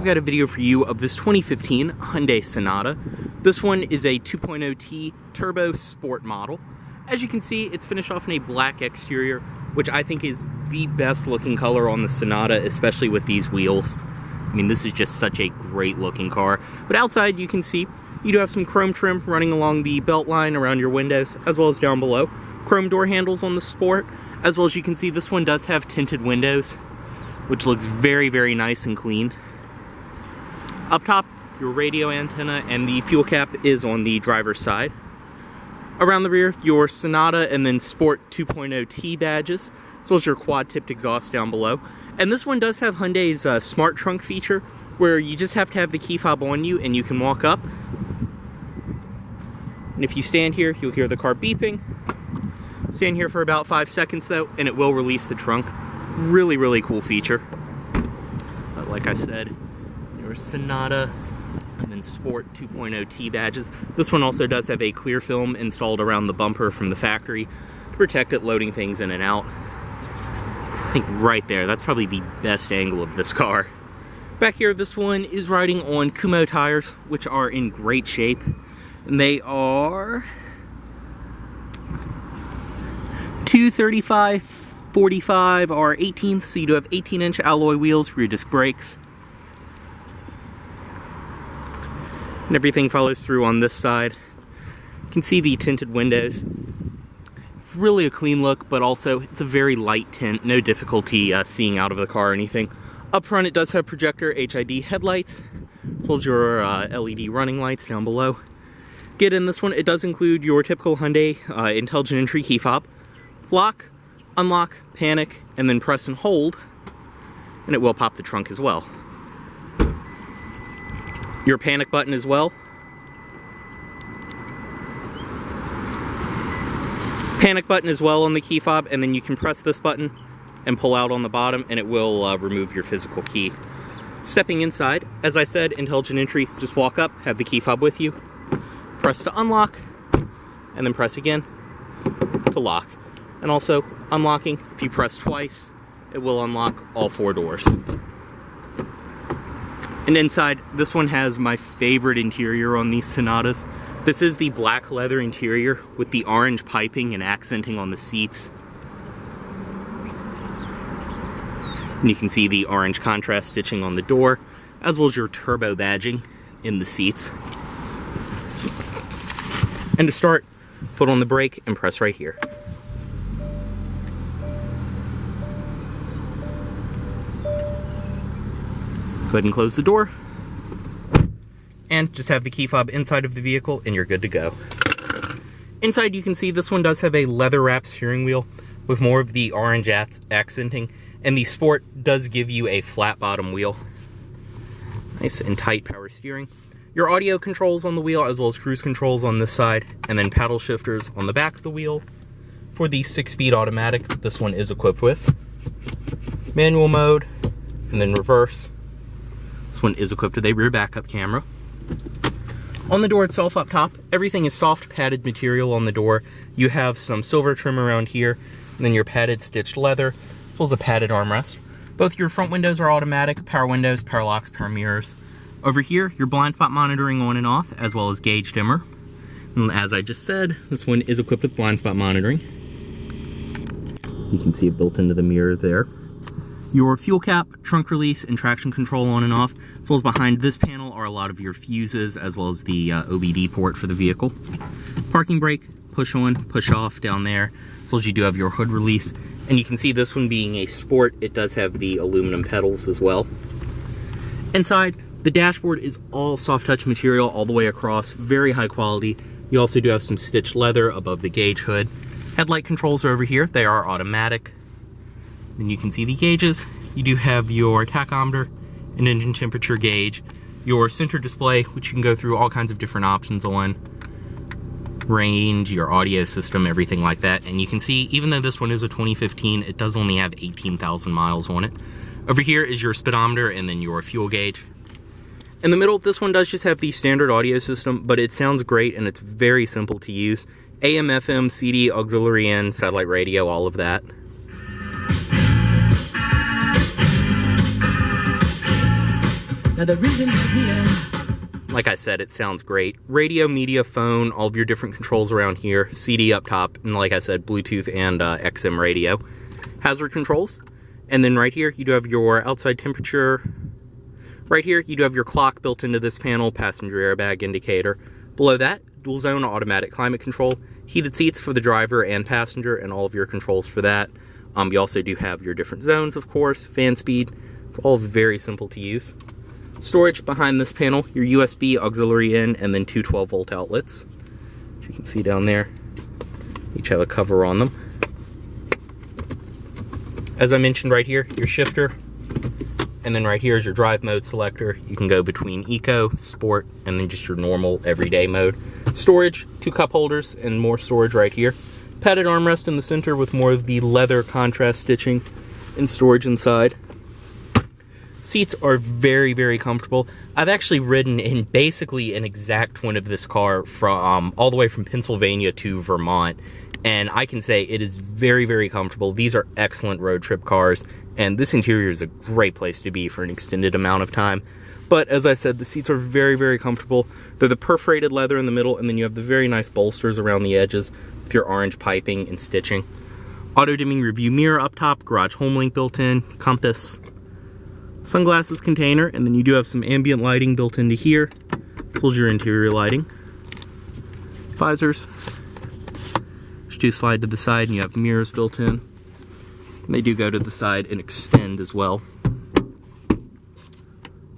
got a video for you of this 2015 Hyundai Sonata. This one is a 2.0T turbo sport model. As you can see, it's finished off in a black exterior, which I think is the best looking color on the Sonata, especially with these wheels. I mean, this is just such a great looking car. But outside, you can see you do have some chrome trim running along the belt line around your windows, as well as down below. Chrome door handles on the Sport, as well as you can see this one does have tinted windows, which looks very, very nice and clean. Up top, your radio antenna and the fuel cap is on the driver's side. Around the rear, your Sonata and then Sport 2.0T badges, as well as your quad-tipped exhaust down below. And this one does have Hyundai's smart trunk feature, where you just have to have the key fob on you and you can walk up. And if you stand here, you'll hear the car beeping. Stand here for about 5 seconds though, and it will release the trunk. Really, really cool feature. But like I said, your Sonata and then Sport 2.0T badges. This one also does have a clear film installed around the bumper from the factory to protect it loading things in and out. I think right there, that's probably the best angle of this car. Back here, this one is riding on Kumho tires, which are in great shape. And they are 235/45 are 18th, so you do have 18-inch alloy wheels, rear disc brakes. And everything follows through on this side. You can see the tinted windows. It's really a clean look, but also it's a very light tint, no difficulty seeing out of the car or anything. Up front, it does have projector HID headlights, as well as your LED running lights down below. Get in this one, it does include your typical Hyundai intelligent entry key fob. Lock, unlock, panic, and then press and hold, and it will pop the trunk as well. Your panic button as well. Panic button as well on the key fob, and then you can press this button and pull out on the bottom, and it will remove your physical key. Stepping inside, as I said, intelligent entry, just walk up, have the key fob with you, press to unlock, and then press again to lock. And also, unlocking, if you press twice, it will unlock all 4 doors. And inside, this one has my favorite interior on these Sonatas. This is the black leather interior with the orange piping and accenting on the seats. And you can see the orange contrast stitching on the door, as well as your turbo badging in the seats. And to start, foot on the brake and press right here. Go ahead and close the door. And just have the key fob inside of the vehicle and you're good to go. Inside you can see this one does have a leather wrapped steering wheel with more of the orange accenting. And the Sport does give you a flat bottom wheel. Nice and tight power steering. Your audio controls on the wheel, as well as cruise controls on this side, and then paddle shifters on the back of the wheel. For the 6-speed automatic, this one is equipped with manual mode, and then reverse. This one is equipped with a rear backup camera. On the door itself up top, everything is soft padded material on the door. You have some silver trim around here, and then your padded stitched leather, as well as a padded armrest. Both your front windows are automatic, power windows, power locks, power mirrors. Over here, your blind spot monitoring on and off, as well as gauge dimmer. And as I just said, this one is equipped with blind spot monitoring. You can see it built into the mirror there. Your fuel cap, trunk release, and traction control on and off, as well as behind this panel are a lot of your fuses, as well as the OBD port for the vehicle. Parking brake, push on, push off down there, as well as you do have your hood release. And you can see this one being a Sport, it does have the aluminum pedals as well. Inside, the dashboard is all soft touch material all the way across, very high quality. You also do have some stitched leather above the gauge hood. Headlight controls are over here, they are automatic. Then you can see the gauges. You do have your tachometer, an engine temperature gauge, your center display, which you can go through all kinds of different options on, range, your audio system, everything like that. And you can see, even though this one is a 2015, it does only have 18,000 miles on it. Over here is your speedometer and then your fuel gauge. In the middle, this one does just have the standard audio system, but it sounds great and it's very simple to use. AM, FM, CD, auxiliary in, satellite radio, all of that. Now the reason I'm here. Like I said, it sounds great. Radio, media, phone, all of your different controls around here. CD up top, and like I said, Bluetooth and XM radio. Hazard controls. And then right here, you do have your outside temperature. Right here, you do have your clock built into this panel, passenger airbag indicator. Below that, dual zone automatic climate control, heated seats for the driver and passenger, and all of your controls for that. You also do have your different zones, of course, fan speed. It's all very simple to use. Storage behind this panel, your USB, auxiliary in, and then two 12-volt outlets. As you can see down there, each have a cover on them. As I mentioned right here, your shifter, and then right here is your drive mode selector. You can go between Eco, Sport, and then just your normal everyday mode. Storage, two cup holders, and more storage right here. Padded armrest in the center with more of the leather contrast stitching and storage inside. Seats are very, very comfortable. I've actually ridden in basically an exact twin of this car from all the way from Pennsylvania to Vermont, and I can say it is very, very comfortable. These are excellent road trip cars, and this interior is a great place to be for an extended amount of time. But as I said, the seats are very, very comfortable. They're the perforated leather in the middle, and then you have the very nice bolsters around the edges with your orange piping and stitching. Auto-dimming review mirror up top, garage home link built in, compass, sunglasses container, and then you do have some ambient lighting built into here, as well as your interior lighting. Visors, which do slide to the side, and you have mirrors built in. And they do go to the side and extend as well.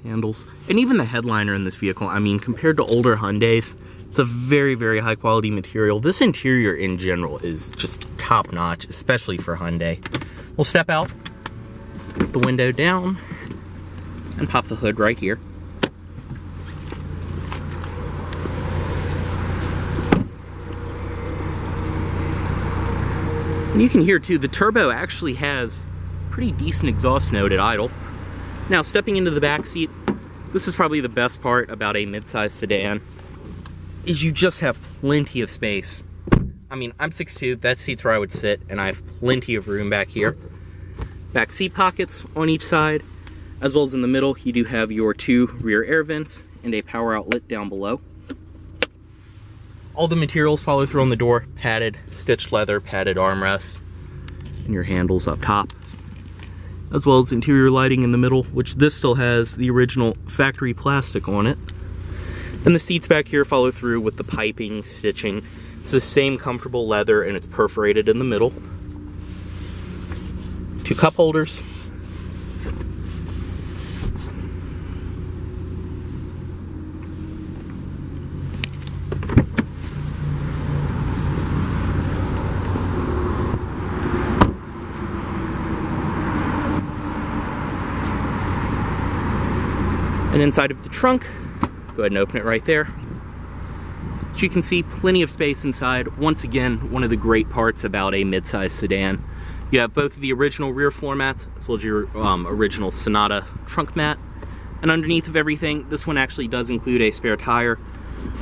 Handles. And even the headliner in this vehicle, I mean, compared to older Hyundais, it's a very, very high quality material. This interior in general is just top notch, especially for Hyundai. We'll step out, put the window down, and pop the hood right here. And you can hear too, the turbo actually has pretty decent exhaust note at idle. Now, stepping into the back seat, this is probably the best part about a midsize sedan, is you just have plenty of space. I mean, I'm 6'2", that seat's where I would sit, and I have plenty of room back here. Back seat pockets on each side, as well as in the middle, you do have your two rear air vents and a power outlet down below. All the materials follow through on the door, padded, stitched leather, padded armrest, and your handles up top. As well as interior lighting in the middle, which this still has the original factory plastic on it. And the seats back here follow through with the piping, stitching. It's the same comfortable leather, and it's perforated in the middle. Two cup holders. And inside of the trunk, go ahead and open it right there. As you can see, plenty of space inside. Once again, one of the great parts about a midsize sedan. You have both of the original rear floor mats, as well as your original Sonata trunk mat. And underneath of everything, this one actually does include a spare tire,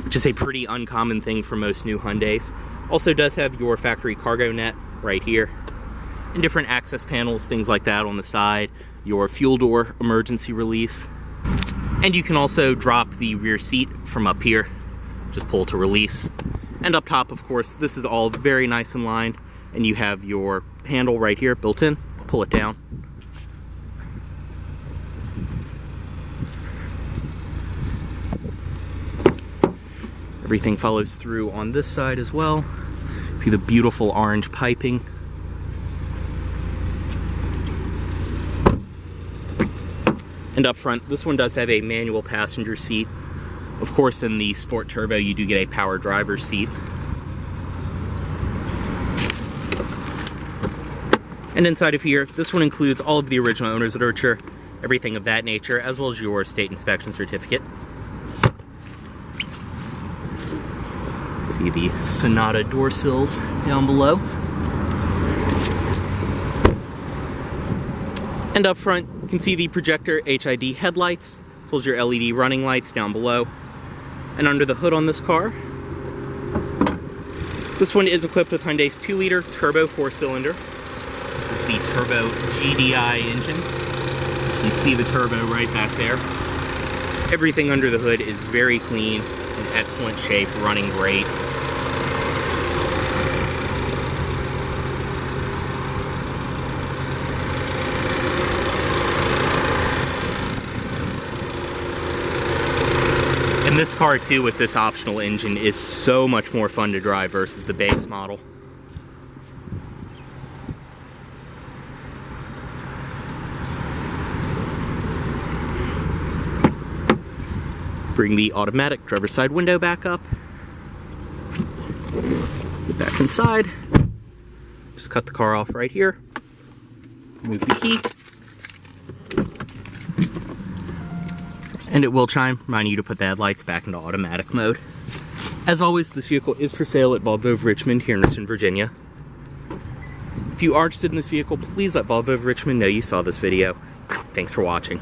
which is a pretty uncommon thing for most new Hyundais. Also does have your factory cargo net right here, and different access panels, things like that on the side, your fuel door emergency release. And you can also drop the rear seat from up here, just pull to release. And up top, of course, this is all very nice and lined, and you have your handle right here built in, pull it down. Everything follows through on this side as well. See the beautiful orange piping. And up front, this one does have a manual passenger seat. Of course, in the Sport Turbo, you do get a power driver's seat. And inside of here, this one includes all of the original owner's literature, everything of that nature, as well as your state inspection certificate. See the Sonata door sills down below. And up front, you can see the projector HID headlights, as well as your LED running lights down below. And under the hood on this car, this one is equipped with Hyundai's 2-liter turbo 4-cylinder. This is the turbo GDI engine. You see the turbo right back there. Everything under the hood is very clean, in excellent shape, running great. And this car too, with this optional engine, is so much more fun to drive versus the base model. Bring the automatic driver's side window back up. Get back inside. Just cut the car off right here. Move the key. And it will chime, reminding you to put the headlights back into automatic mode. As always, this vehicle is for sale at Volvo of Richmond here in Richmond, Virginia. If you are interested in this vehicle, please let Volvo of Richmond know you saw this video. Thanks for watching.